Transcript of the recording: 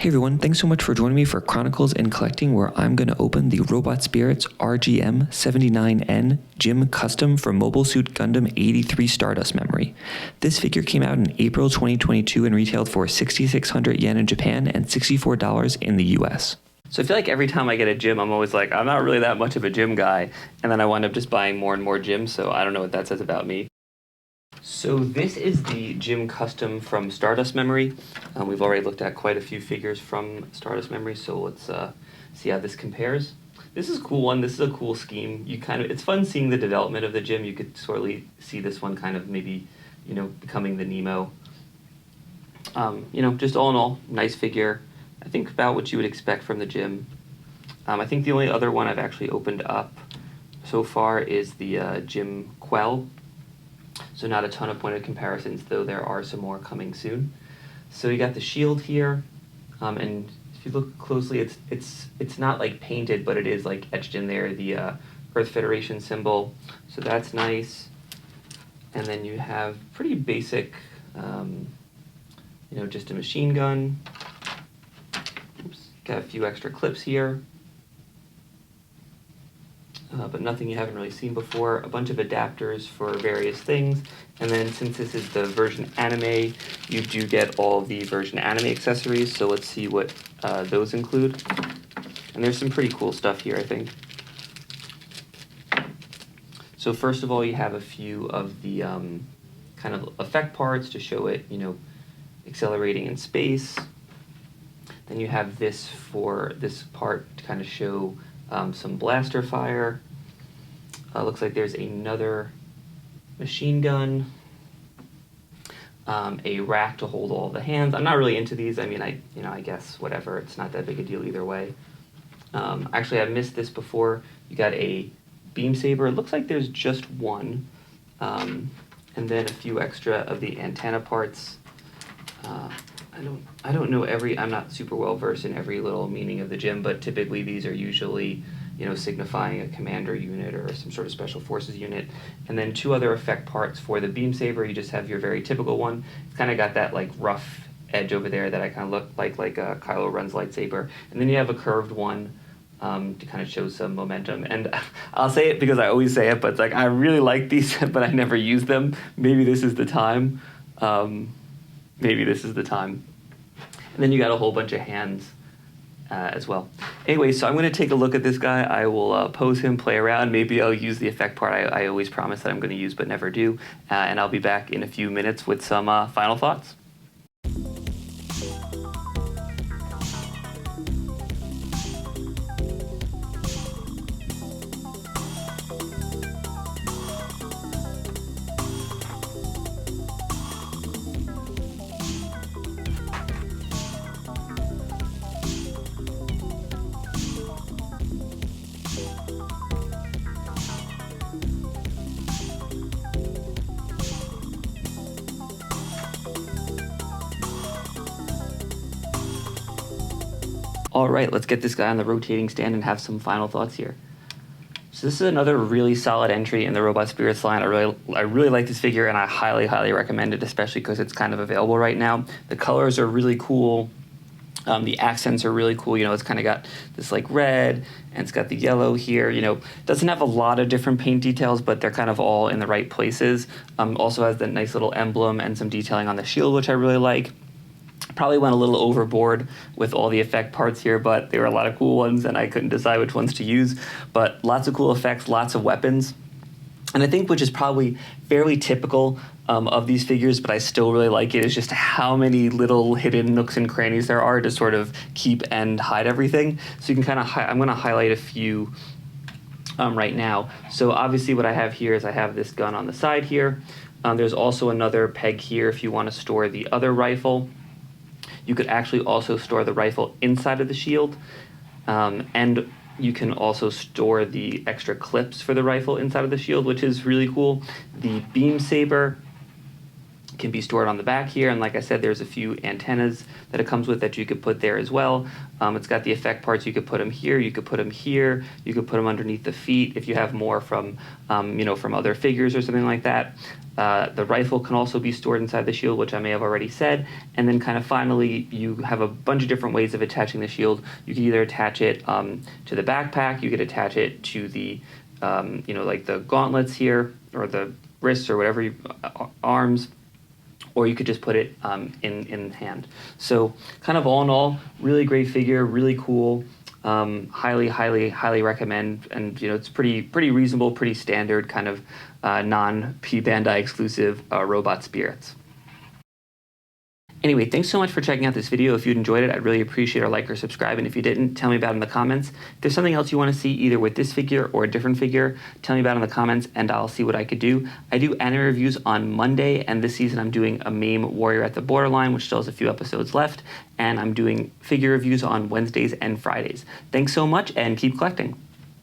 Hey everyone, thanks so much for joining me for Chronicles and Collecting, where I'm going to open the Robot Spirits RGM-79N Gym Custom for Mobile Suit Gundam 83 Stardust memory. This figure came out in April 2022 and retailed for 6,600 yen in Japan and $64 in the US. So I feel like every time I get a gym, I'm always like, I'm not really that much of a gym guy, and then I wind up just buying more and more gyms, so I don't know what that says about me. So this is the Gym Custom from Stardust Memory. We've already looked at quite a few figures from Stardust Memory, so let's see how this compares. This is a cool one. This is a cool scheme. It's fun seeing the development of the gym. You could sort of see this one kind of maybe, becoming the Nemo. Just all in all, nice figure. I think about what you would expect from the gym. I think the only other one I've actually opened up so far is the Gym Quell. So not a ton of pointed comparisons, though there are some more coming soon. So you got the shield here, and if you look closely, it's not like painted, but it is like etched in there, the Earth Federation symbol. So that's nice. And then you have pretty basic, just a machine gun. Oops, got a few extra clips here. But nothing you haven't really seen before. A bunch of adapters for various things. And then since this is the version A.N.I.M.E, you do get all the version A.N.I.M.E accessories. So let's see what those include. And there's some pretty cool stuff here, I think. So first of all, you have a few of the kind of effect parts to show it, accelerating in space. Then you have this for this part to kind of show some blaster fire. Looks like there's another machine gun, a rack to hold all the hands. I'm not really into these. I mean, I guess whatever. It's not that big a deal either way. Actually, I missed this before. You got a beam saber. It looks like there's just one, and then a few extra of the antenna parts. I don't know I'm not super well versed in every little meaning of the gym, but typically these are usually, signifying a commander unit or some sort of special forces unit. And then two other effect parts for the beam saber. You just have your very typical one. It's kind of got that like rough edge over there that I kind of look like Kylo Ren's lightsaber. And then you have a curved one to kind of show some momentum. And I'll say it because I always say it, but it's like I really like these, but I never use them. Maybe this is the time. Maybe this is the time. And then you got a whole bunch of hands as well. Anyway, so I'm going to take a look at this guy. I will pose him, play around. Maybe I'll use the effect part I always promise that I'm going to use but never do. And I'll be back in a few minutes with some final thoughts. All right, let's get this guy on the rotating stand and have some final thoughts here. So this is another really solid entry in the Robot Spirits line. I really like this figure, and I highly, highly recommend it, especially because it's kind of available right now. The colors are really cool. The accents are really cool. It's kind of got this like red, and it's got the yellow here. Doesn't have a lot of different paint details, but they're kind of all in the right places. Also has the nice little emblem and some detailing on the shield, which I really like. Probably went a little overboard with all the effect parts here, but there were a lot of cool ones, and I couldn't decide which ones to use. But lots of cool effects, lots of weapons. And I think which is probably fairly typical of these figures, but I still really like it, is just how many little hidden nooks and crannies there are to sort of keep and hide everything. So you can kind of, I'm going to highlight a few right now. So obviously what I have here is I have this gun on the side here. There's also another peg here if you want to store the other rifle. You could actually also store the rifle inside of the shield, and you can also store the extra clips for the rifle inside of the shield, which is really cool. The beam saber can be stored on the back here, and like I said, there's a few antennas that it comes with that you could put there as well. It's got the effect parts. You could put them here, you could put them here, you could put them underneath the feet if you have more from from other figures or something like that. The rifle can also be stored inside the shield, which I may have already said. And then kind of finally, you have a bunch of different ways of attaching the shield. You can either attach it to the backpack, you could attach it to the like the gauntlets here, or the wrists, or whatever, arms, or you could just put it in hand. So kind of all in all, really great figure, really cool. Highly recommend. And it's pretty reasonable, pretty standard kind of non-P Bandai exclusive robot spirits. Anyway, thanks so much for checking out this video. If you enjoyed it, I'd really appreciate a like or subscribe. And if you didn't, tell me about it in the comments. If there's something else you want to see, either with this figure or a different figure, tell me about it in the comments and I'll see what I could do. I do anime reviews on Monday, and this season I'm doing a MAME Warrior at the Borderline, which still has a few episodes left. And I'm doing figure reviews on Wednesdays and Fridays. Thanks so much, and keep collecting.